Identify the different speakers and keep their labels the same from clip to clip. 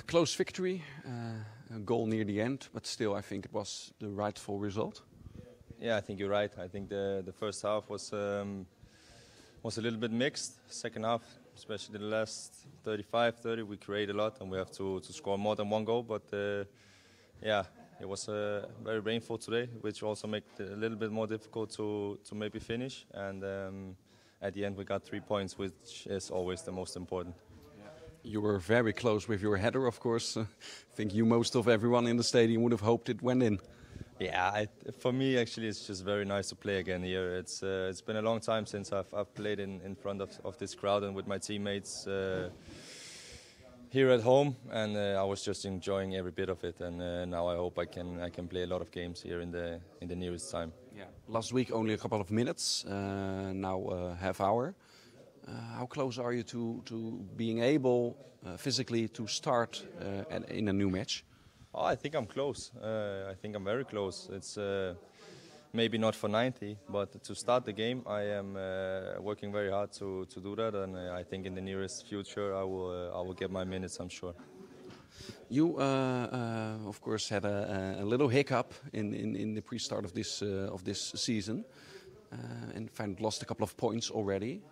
Speaker 1: Close victory, a goal near the end, but still I think it was the rightful result.
Speaker 2: Yeah, I think you're right. I think the first half was a little bit mixed. Second half, especially the last 30, we create a lot and we have to score more than one goal. But yeah, it was very rainful today, which also made it a little bit more difficult to maybe finish. And at the end we got 3 points, which is always the most important.
Speaker 1: You were very close with your header, of course. I think most of everyone in the stadium would have hoped it went in.
Speaker 2: Yeah, for me actually it's just very nice to play again here. It's been a long time since I've played in front of this crowd and with my teammates here at home, and I was just enjoying every bit of it. And now I hope I can play a lot of games here in the nearest time.
Speaker 1: Yeah. Last week only a couple of minutes, now a half hour. How close are you to being able physically to start in a new match?
Speaker 2: Oh, I think I'm close. I think I'm very close. It's maybe not for 90, but to start the game, I am working very hard to do that, and I think in the nearest future I will get my minutes, I'm sure.
Speaker 1: You, of course, had a little hiccup in the pre-start of this season, and Feyenoord lost a couple of points already.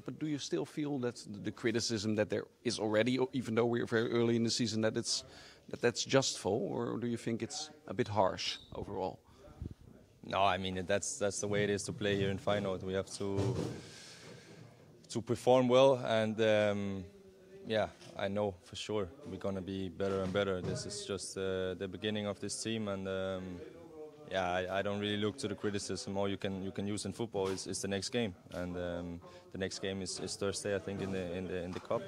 Speaker 1: But do you still feel that the criticism that there is already, even though we're very early in the season, that's justful, or do you think it's a bit harsh overall?
Speaker 2: No, I mean that's the way it is to play here in Feyenoord. We have to perform well, and yeah, I know for sure we're gonna be better and better. This is just the beginning of this team, and yeah, I don't really look to the criticism. All you can use in football is the next game, and the next game is Thursday, I think, in the cup,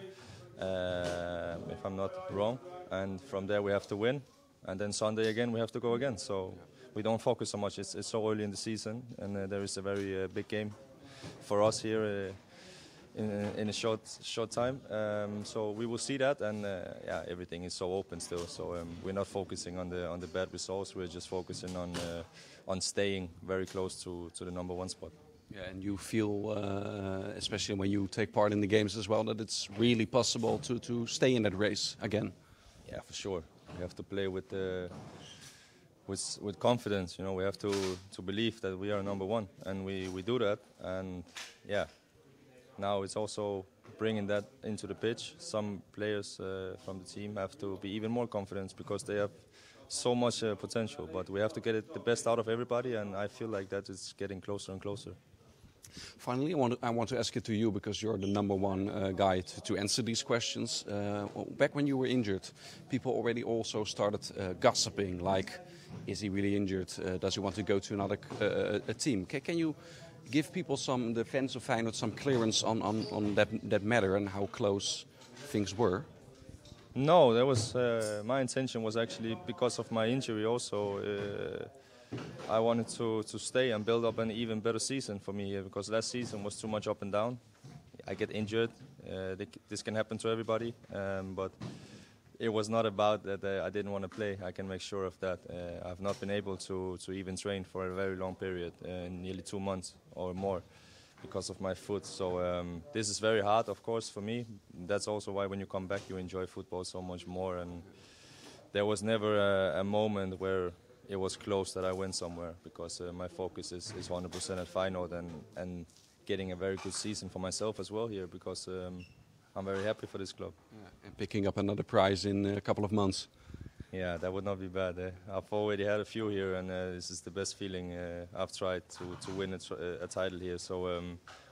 Speaker 2: if I'm not wrong. And from there we have to win, and then Sunday again we have to go again. So we don't focus so much. It's so early in the season, and there is a very big game for us here in a short time. So we will see that, and yeah, everything is so open still. So we're not focusing on the bad results. We're just focusing on staying very close to the number one spot.
Speaker 1: Yeah, and you feel, especially when you take part in the games as well, that it's really possible to stay in that race again.
Speaker 2: Yeah, for sure. We have to play with confidence. You know, we have to believe that we are number one, and we do that. And yeah, now it's also bringing that into the pitch. Some players from the team have to be even more confident because they have so much potential. But we have to get the best out of everybody, and I feel like that is getting closer and closer.
Speaker 1: Finally, I want to ask it to you because you're the number one guy to answer these questions. Back when you were injured, people already also started gossiping, like, is he really injured? Does he want to go to another team? Can you give people the fans of Feyenoord some clearance on that matter and how close things were?
Speaker 2: No, that was my intention was actually because of my injury also. I wanted to stay and build up an even better season for me here, because last season was too much up and down. I get injured. This can happen to everybody, but it was not about that I didn't want to play. I can make sure of that. I've not been able to even train for a very long period, nearly 2 months or more, because of my foot. So this is very hard, of course, for me. That's also why when you come back you enjoy football so much more. And there was never a moment where it was close that I went somewhere, because my focus is 100% at Feyenoord and getting a very good season for myself as well here, because I'm very happy for this club.
Speaker 1: Yeah, and picking up another prize in a couple of months.
Speaker 2: Yeah, that would not be bad. I've already had a few here, and this is the best feeling. I've tried to win a title here, so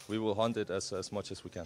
Speaker 2: we will hunt it as much as we can.